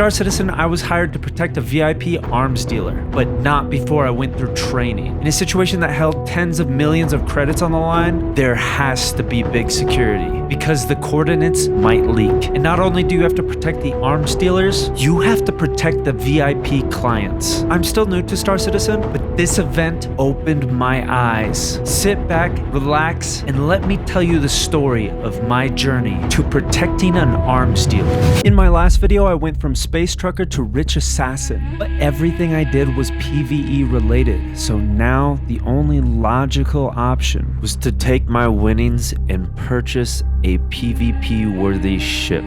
Star Citizen, I was hired to protect a VIP arms dealer, but not before I went through training. In a situation that held tens of millions of credits on the line, there has to be big security, because the coordinates might leak. And not only do you have to protect the arms dealers, you have to protect the VIP clients. I'm still new to Star Citizen, but this event opened my eyes. Sit back, relax, and let me tell you the story of my journey to protecting an arms dealer. In my last video, I went from space trucker to rich assassin, but everything I did was PvE related, so now the only logical option was to take my winnings and purchase a PvP worthy ship.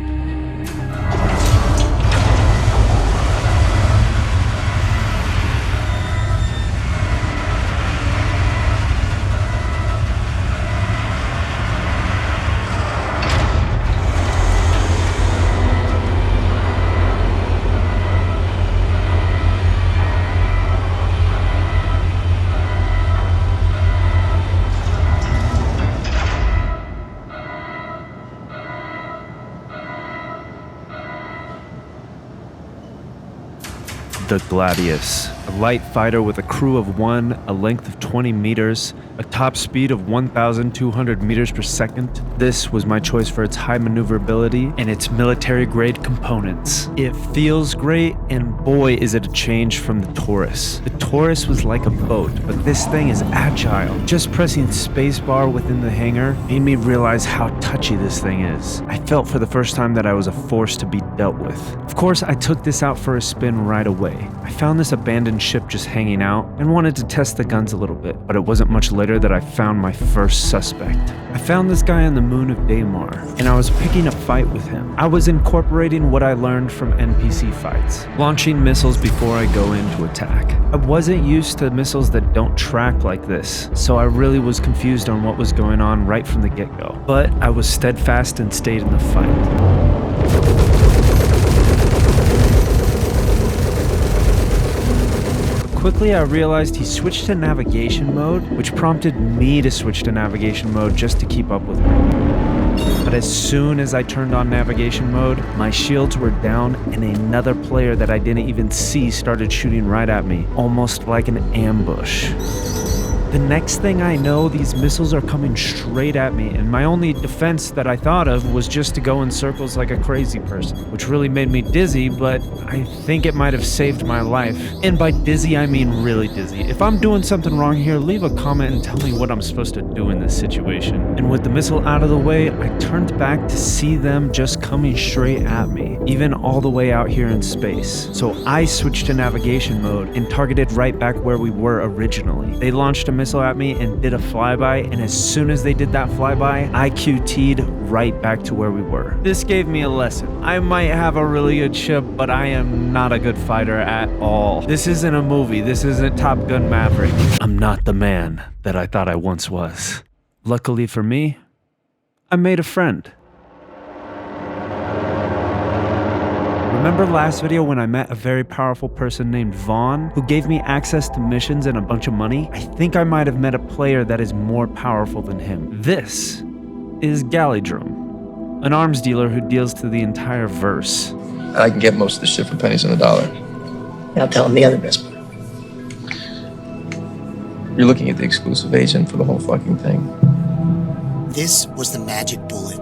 The Gladius, a light fighter with a crew of 1, a length of 20 meters, a top speed of 1,200 meters per second. This was my choice for its high maneuverability and its military-grade components. It feels great, and boy is it a change from the Taurus. The Taurus was like a boat, but this thing is agile. Just pressing spacebar within the hangar made me realize how touchy this thing is. I felt for the first time that I was a force to be dealt with. Of course, I took this out for a spin right away. I found this abandoned ship just hanging out and wanted to test the guns a little bit, but it wasn't much later that I found my first suspect. I found this guy on the moon of Daymar, and I was picking a fight with him. I was incorporating what I learned from NPC fights, launching missiles before I go in to attack. I wasn't used to missiles that don't track like this, so I really was confused on what was going on right from the get-go. But I was steadfast and stayed in the fight. Quickly, I realized he switched to navigation mode, which prompted me to switch to navigation mode just to keep up with him. But as soon as I turned on navigation mode, my shields were down and another player that I didn't even see started shooting right at me, almost like an ambush. The next thing I know, these missiles are coming straight at me, and my only defense that I thought of was just to go in circles like a crazy person, which really made me dizzy, but I think it might have saved my life. And by dizzy, I mean really dizzy. If I'm doing something wrong here, leave a comment and tell me what I'm supposed to do in this situation. And with the missile out of the way, I turned back to see them just coming straight at me, even all the way out here in space. So I switched to navigation mode and targeted right back where we were originally. They launched a missile at me and did a flyby, and as soon as they did that flyby, I QT'd right back to where we were. This gave me a lesson. I might have a really good ship, but I am not a good fighter at all. This isn't a movie. This isn't Top Gun Maverick. I'm not the man that I thought I once was. Luckily for me, I made a friend. Remember last video when I met a very powerful person named Vaughn who gave me access to missions and a bunch of money? I think I might have met a player that is more powerful than him. This is Galidrum, an arms dealer who deals to the entire verse. I can get most of the shit for pennies on the dollar. Now tell him the other best part. You're looking at the exclusive agent for the whole fucking thing. This was the magic bullet.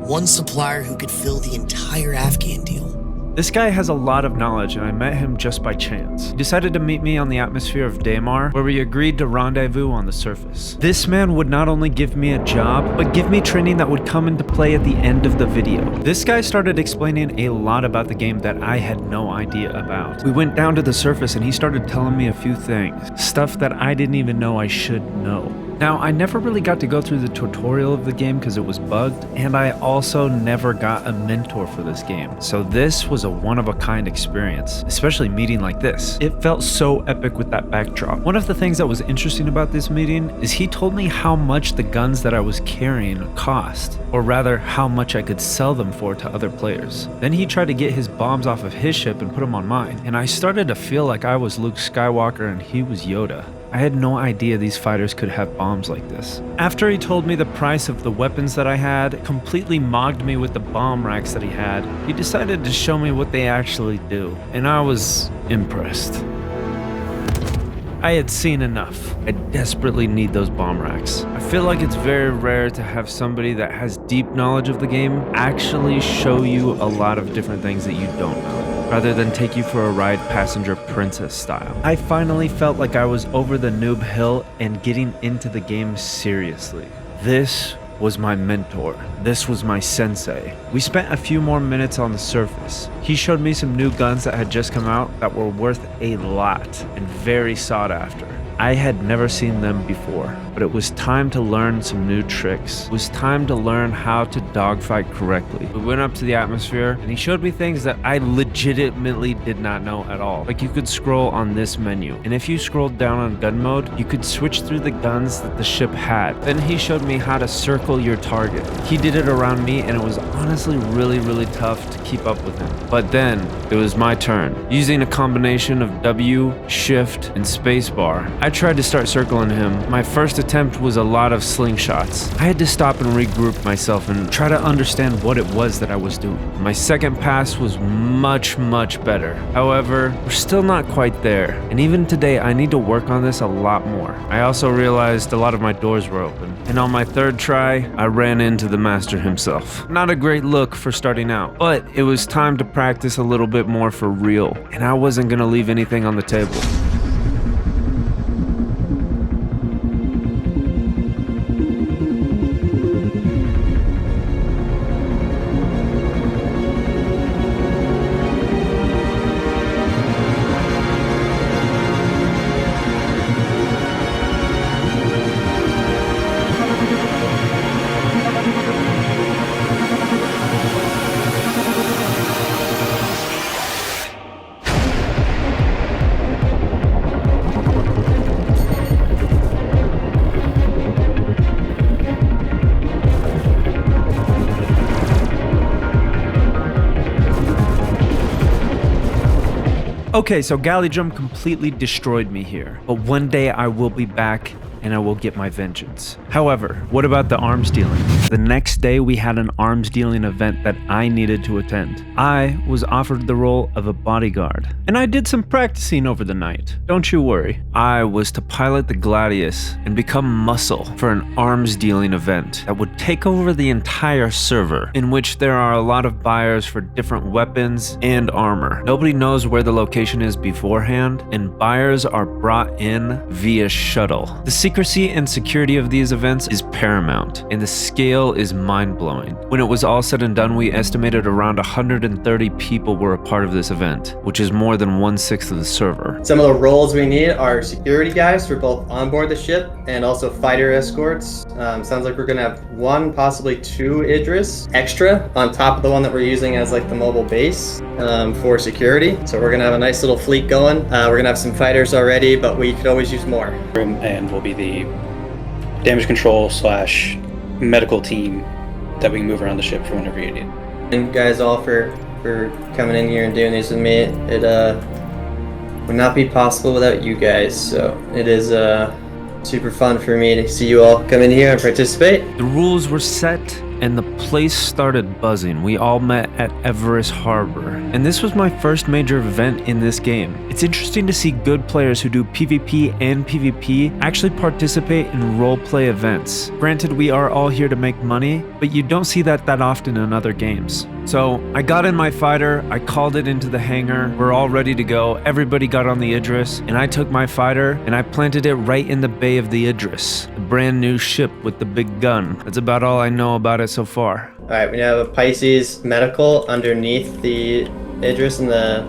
One supplier who could fill the entire Afghan deal. This guy has a lot of knowledge, and I met him just by chance. He decided to meet me on the atmosphere of Daymar, where we agreed to rendezvous on the surface. This man would not only give me a job, but give me training that would come into play at the end of the video. This guy started explaining a lot about the game that I had no idea about. We went down to the surface and he started telling me a few things, stuff that I didn't even know I should know. Now, I never really got to go through the tutorial of the game because it was bugged, and I also never got a mentor for this game. So this was a one-of-a-kind experience, especially meeting like this. It felt so epic with that backdrop. One of the things that was interesting about this meeting is he told me how much the guns that I was carrying cost, or rather how much I could sell them for to other players. Then he tried to get his bombs off of his ship and put them on mine, and I started to feel like I was Luke Skywalker and he was Yoda. I had no idea these fighters could have bombs like this. After he told me the price of the weapons that I had, completely mocked me with the bomb racks that he had, he decided to show me what they actually do, and I was impressed. I had seen enough. I desperately need those bomb racks. I feel like it's very rare to have somebody that has deep knowledge of the game actually show you a lot of different things that you don't know, rather than take you for a ride passenger princess style. I finally felt like I was over the noob hill and getting into the game seriously. This was my mentor. This was my sensei. We spent a few more minutes on the surface. He showed me some new guns that had just come out that were worth a lot and very sought after. I had never seen them before, but it was time to learn some new tricks. It was time to learn how to dogfight correctly. We went up to the atmosphere and he showed me things that I legitimately did not know at all. Like you could scroll on this menu, and if you scrolled down on gun mode, you could switch through the guns that the ship had. Then he showed me how to circle your target. He did it around me and it was honestly really tough to keep up with him. But then it was my turn. Using a combination of W, shift, and spacebar, I tried to start circling him. My first attempt was a lot of slingshots. I had to stop and regroup myself and try to understand what it was that I was doing. My second pass was much better. However, we're still not quite there, and even today I need to work on this a lot more. I also realized a lot of my doors were open, and on my third try, I ran into the master himself. Not a great look for starting out, but it was time to practice a little bit more for real, and I wasn't gonna leave anything on the table. Okay, so Galidrum completely destroyed me here, but one day I will be back and I will get my vengeance. However, what about the arms dealing? The next day we had an arms dealing event that I needed to attend. I was offered the role of a bodyguard, and I did some practicing over the night. Don't you worry. I was to pilot the Gladius and become muscle for an arms dealing event that would take over the entire server, in which there are a lot of buyers for different weapons and armor. Nobody knows where the location is beforehand, and buyers are brought in via shuttle. The secrecy and security of these events is paramount, and the scale is mind-blowing. When it was all said and done, we estimated around 130 people were a part of this event, which is more than 1/6 of the server. Some of the roles we need are security guys for both onboard the ship and also fighter escorts. Sounds like we're gonna have one, possibly two Idris extra on top of the one that we're using as like the mobile base for security. So we're gonna have a nice little fleet going. We're gonna have some fighters already, but we could always use more. And we'll be the damage control / medical team that we can move around the ship for whenever you need. Thank you guys all for coming in here and doing these with me. It would not be possible without you guys, so it is super fun for me to see you all come in here and participate. The rules were set and the place started buzzing. We all met at Everest Harbor, and this was my first major event in this game. It's interesting to see good players who do PvP and PvP actually participate in roleplay events. Granted, we are all here to make money, but you don't see that often in other games. So I got in my fighter, I called it into the hangar, we're all ready to go, everybody got on the Idris, and I took my fighter and I planted it right in the bay of the Idris, the brand new ship with the big gun. That's about all I know about it so far. Alright, we have a Pisces medical underneath the Idris in the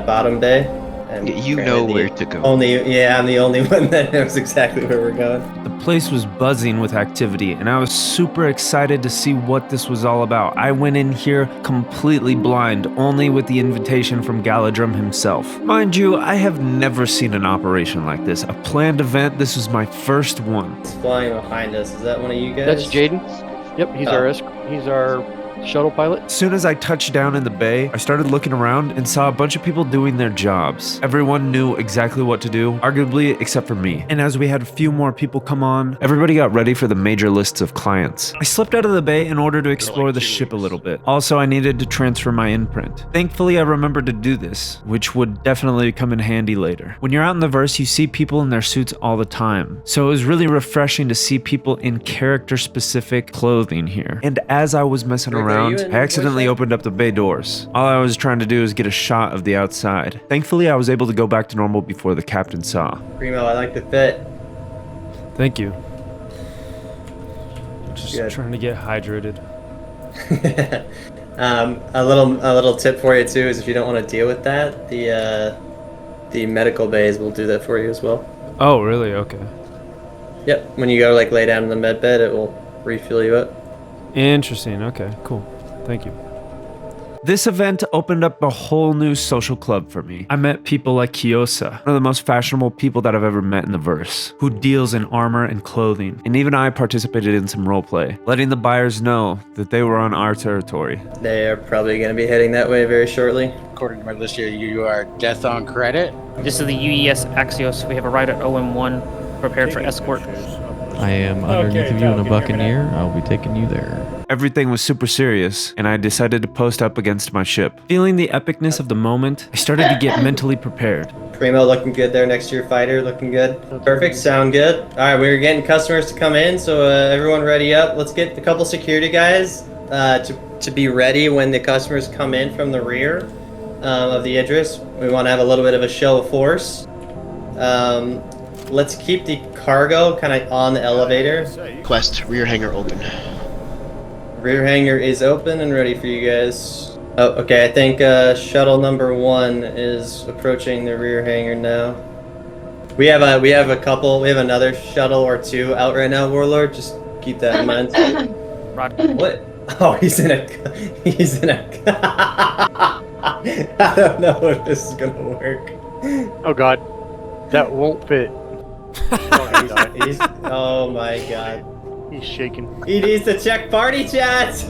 bottom bay. And you know where to go. I'm the only one that knows exactly where we're going. The place was buzzing with activity, and I was super excited to see what this was all about. I went in here completely blind, only with the invitation from Galidrum himself. Mind you, I have never seen an operation like this. A planned event, this was my first one. It's flying behind us. Is that one of you guys? That's Jaden. Yep, he's our shuttle pilot? As soon as I touched down in the bay, I started looking around and saw a bunch of people doing their jobs. Everyone knew exactly what to do, arguably except for me. And as we had a few more people come on, everybody got ready for the major lists of clients. I slipped out of the bay in order to explore the ship a little bit. Also, I needed to transfer my imprint. Thankfully, I remembered to do this, which would definitely come in handy later. When you're out in the verse, you see people in their suits all the time. So it was really refreshing to see people in character-specific clothing here. And as I was messing around, I accidentally opened up the bay doors. All I was trying to do was get a shot of the outside. Thankfully, I was able to go back to normal before the captain saw. Primo, I like the fit. Thank you. Just Good. trying to get hydrated. A little tip for you too is if you don't want to deal with that, the medical bays will do that for you as well. Oh, really? Okay. Yep. When you go like lay down in the med bed, it will refuel you up. Interesting. Okay, cool. Thank you. This event opened up a whole new social club for me. I met people like Kiyosa, one of the most fashionable people that I've ever met in the verse, who deals in armor and clothing. And even I participated in some roleplay, letting the buyers know that they were on our territory. They are probably going to be heading that way very shortly. According to my list here, you are death on credit. This is the UES Axios. We have a ride at OM1 prepared for escort. I am underneath of you in a Buccaneer. I'll be taking you there. Everything was super serious, and I decided to post up against my ship. Feeling the epicness of the moment, I started to get mentally prepared. Primo looking good there next to your fighter, looking good. Perfect, sound good. All right, we're getting customers to come in, so everyone ready up. Let's get a couple security guys to be ready when the customers come in from the rear of the Idris. We want to have a little bit of a show of force. Let's keep the cargo kind of on the elevator. Quest, rear hangar open. Rear hangar is open and ready for you guys. Oh, okay, I think shuttle number 1 is approaching the rear hangar now. We have another shuttle or 2 out right now, Warlord. Just keep that in mind. What? Oh, he's in a. I don't know if this is gonna work. Oh god, that won't fit. Oh my god. He's shaking. He needs to check party chat.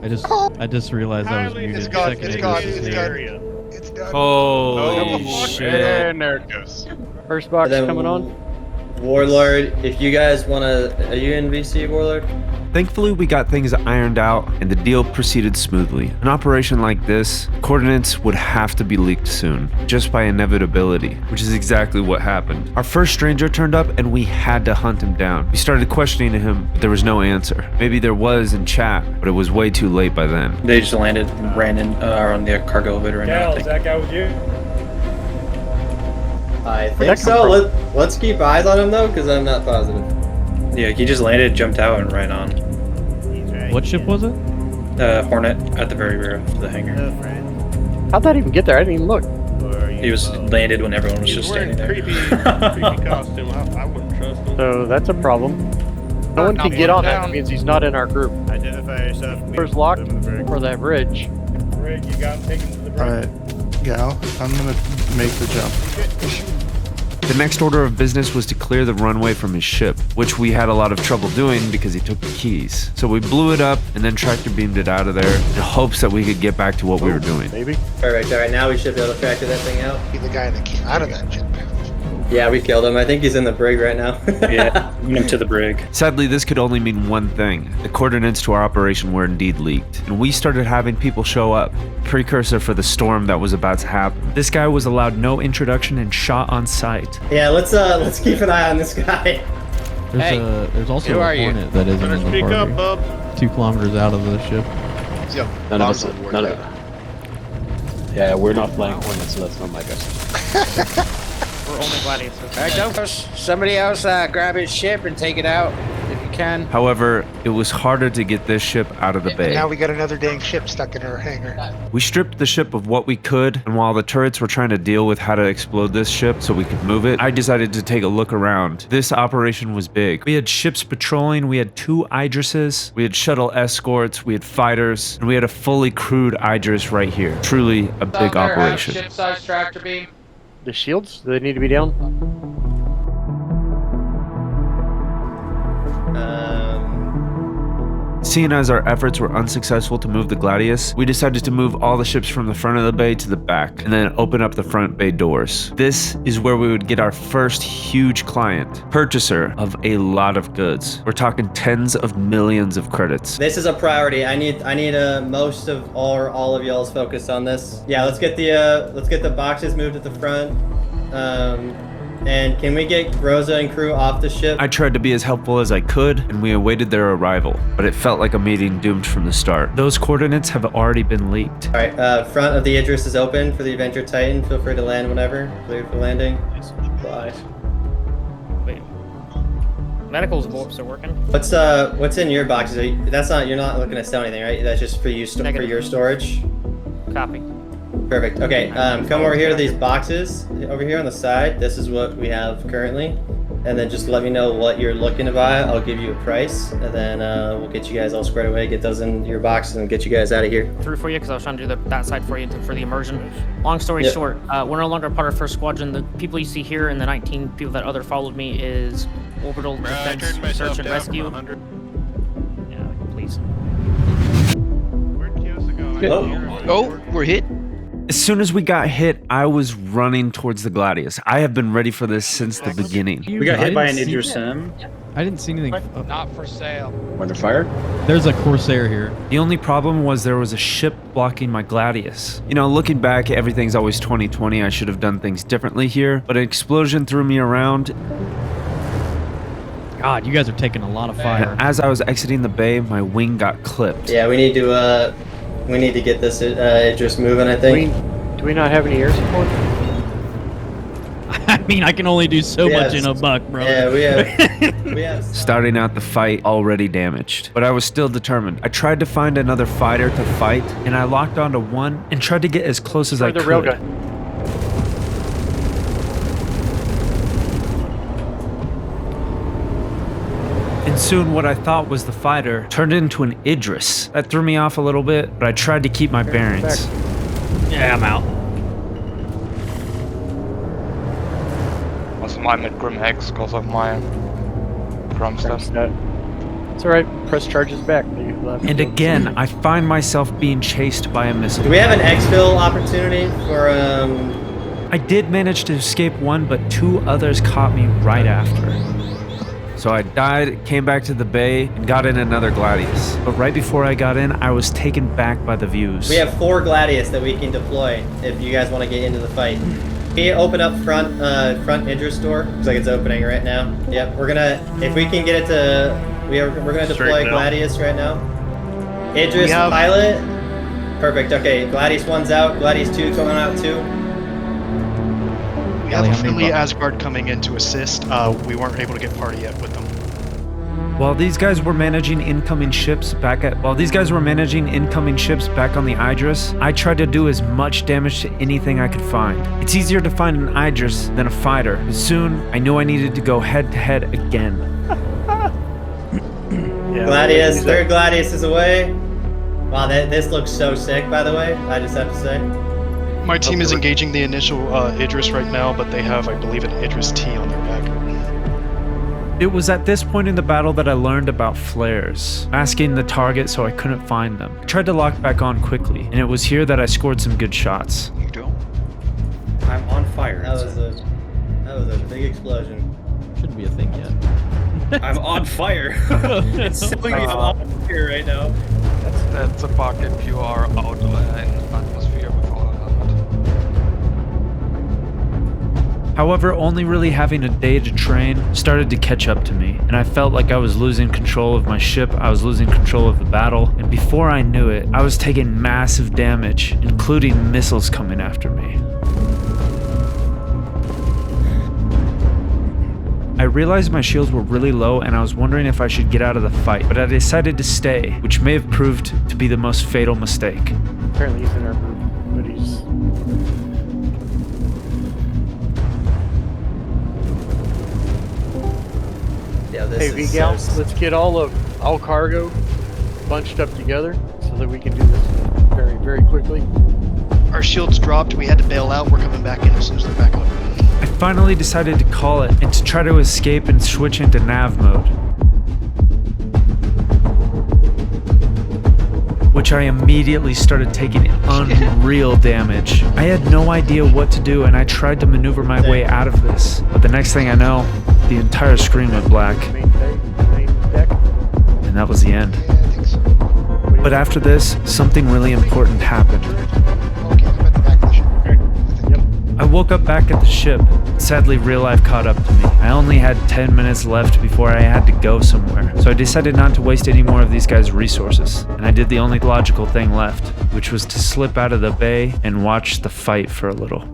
I just realized I was muted. It's gone. Second It's gone. Aegis It's is done. here. It's done. Holy shit. And there it goes. First box And then coming on. Warlord, if you guys wanna, are you in VC, Warlord? Thankfully, we got things ironed out and the deal proceeded smoothly. An operation like this, coordinates would have to be leaked soon, just by inevitability, which is exactly what happened. Our first stranger turned up and we had to hunt him down. We started questioning him, but there was no answer. Maybe there was in chat, but it was way too late by then. They just landed and ran in are on the cargo elevator right now. I think. that guy with you? I think so. Let's keep eyes on him though, because I'm not positive. Yeah, he just landed, jumped out, and ran on. What ship was it? Hornet at the very rear of the hangar. How'd that even get there? I didn't even look. He was landed when everyone was just standing there. Creepy costume. I wouldn't trust him. So that's a problem. No one can get on that. That means he's not in our group. Identify yourself. Doors locked for that bridge. Rick, you got him taken to the bridge. Alright, Gal, I'm gonna make the jump. The next order of business was to clear the runway from his ship, which we had a lot of trouble doing because he took the keys. So we blew it up and then tractor beamed it out of there in hopes that we could get back to what we were doing. Maybe. Perfect. All right, now we should be able to tractor that thing out. Be the guy that came out of that ship. Yeah, we killed him. I think he's in the brig right now. Yeah, went to the brig. Sadly, this could only mean one thing. The coordinates to our operation were indeed leaked, and we started having people show up, precursor for the storm that was about to happen. This guy was allowed no introduction and shot on sight. Yeah, let's keep an eye on this guy. There's also who a are you? Hornet that isn't in the Speak up, party. bub. 2 kilometers out of the ship. Yo, None of us. bombs on board None there. of. Yeah, we're not flying Hornets, so that's not my guess. We're only Gladius. Alright, go. Somebody else grab his ship and take it out if you can. However, it was harder to get this ship out of the bay. Now we got another dang ship stuck in our hangar. We stripped the ship of what we could, and while the turrets were trying to deal with how to explode this ship so we could move it, I decided to take a look around. This operation was big. We had ships patrolling, we had 2 Idrises, we had shuttle escorts, we had fighters, and we had a fully crewed Idris right here. Truly a big operation. Ship-sized tractor beam. The shields, do they need to be down? Seeing as our efforts were unsuccessful to move the Gladius, we decided to move all the ships from the front of the bay to the back, and then open up the front bay doors. This is where we would get our first huge client, purchaser of a lot of goods. We're talking tens of millions of credits. This is a priority. I need most of all of y'all's focus on this. Yeah, let's get the boxes moved at the front. And can we get Rosa and crew off the ship? I tried to be as helpful as I could, and we awaited their arrival, but it felt like a meeting doomed from the start. Those coordinates have already been leaked. All right, front of the Idris is open for the Avenger Titan. Feel free to land whenever. Clear for landing. Bye. Wait. Medicals warps are working. What's in your boxes? You're not looking to sell anything, right? That's just for you for your storage. Copy. Perfect. Okay, come over here to these boxes. Over here on the side, this is what we have currently. And then just let me know what you're looking to buy. I'll give you a price, and then we'll get you guys all squared away, get those in your boxes, and get you guys out of here. Through for you, because I was trying to do that side for you for the immersion. Long story short, we're no longer part of First Squadron. The people you see here and the 19 people that other followed me is Orbital Defense, Search and Rescue. Yeah, please. Oh, we're hit. As soon as we got hit, I was running towards the Gladius. I have been ready for this since the beginning. We got hit by an Idris Sim. I didn't see anything. Not for sale. Under fire? There's a Corsair here. The only problem was there was a ship blocking my Gladius. You know, looking back, everything's always 2020. I should have done things differently here, but an explosion threw me around. God, you guys are taking a lot of fire. And as I was exiting the bay, my wing got clipped. Yeah, we need to get this Idris moving, I think. Do we not have any air support? I mean, I can only do so much in a buck, bro. Yeah, we have. Starting out the fight already damaged, but I was still determined. I tried to find another fighter to fight, and I locked onto one and tried to get as close as I could. The railgun. And soon what I thought was the fighter turned into an Idris. That threw me off a little bit, but I tried to keep my bearings. Yeah, I'm out. Was mine at Grim Hex because of my Grum stuff. It's alright, press charges back. And again, I find myself being chased by a missile. Do we have an exfil opportunity for I did manage to escape one, but two others caught me right after. So I died, came back to the bay, and got in another Gladius. But right before I got in, I was taken back by the views. We have 4 Gladius that we can deploy if you guys want to get into the fight. Can you open up front Idris door? Looks like it's opening right now. Yep, if we can get it to, we're gonna deploy Gladius right now. Idris pilot. Perfect. Okay, Gladius 1's out. Gladius 2 coming out too. We have a friendly Asgard coming in to assist. We weren't able to get party yet with them. While these guys were managing incoming ships back on the Idris, I tried to do as much damage to anything I could find. It's easier to find an Idris than a fighter, but soon I knew I needed to go head to head again. Gladius, third Gladius is away. Wow, this looks so sick, by the way, I just have to say. My team is engaging the initial Idris right now, but they have, I believe, an Idris T on their back. It was at this point in the battle that I learned about flares, masking the target so I couldn't find them. I tried to lock back on quickly, and it was here that I scored some good shots. You do? I'm on fire. That was a big explosion. Shouldn't be a thing yet. I'm on fire. It's telling me I'm on fire right now. That's a bucket you are out in atmosphere before the helmet. However, only really having a day to train started to catch up to me, and I felt like I was losing control of my ship, I was losing control of the battle, and before I knew it, I was taking massive damage, including missiles coming after me. I realized my shields were really low and I was wondering if I should get out of the fight, but I decided to stay, which may have proved to be the most fatal mistake. Apparently he's in our group, but he's... Yeah, hey, V-Gal, let's get all cargo bunched up together so that we can do this very, very quickly. Our shields dropped, we had to bail out, we're coming back in as soon as they're back up. I finally decided to call it and to try to escape and switch into nav mode. which I immediately started taking unreal damage. I had no idea what to do, and I tried to maneuver my way out of this. But the next thing I know, the entire screen went black. And that was the end. But after this, something really important happened. I woke up back at the ship. Sadly, real life caught up to me. I only had 10 minutes left before I had to go somewhere. So I decided not to waste any more of these guys' resources. And I did the only logical thing left, which was to slip out of the bay and watch the fight for a little.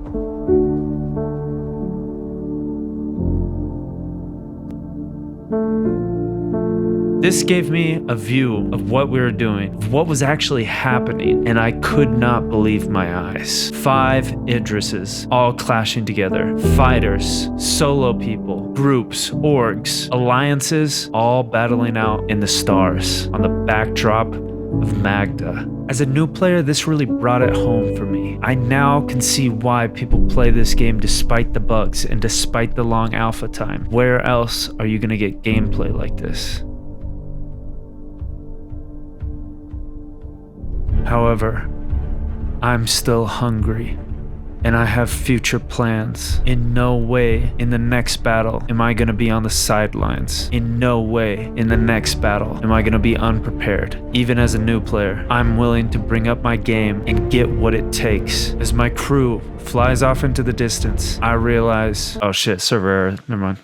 This gave me a view of what we were doing, of what was actually happening, and I could not believe my eyes. 5 Idrises, all clashing together. Fighters, solo people, groups, orgs, alliances, all battling out in the stars on the backdrop of Magda. As a new player, this really brought it home for me. I now can see why people play this game despite the bugs and despite the long alpha time. Where else are you gonna get gameplay like this? However, I'm still hungry, and I have future plans. In no way in the next battle am I gonna be on the sidelines. In no way in the next battle am I gonna be unprepared. Even as a new player, I'm willing to bring up my game and get what it takes. As my crew flies off into the distance, I realize, oh shit, server error, never mind.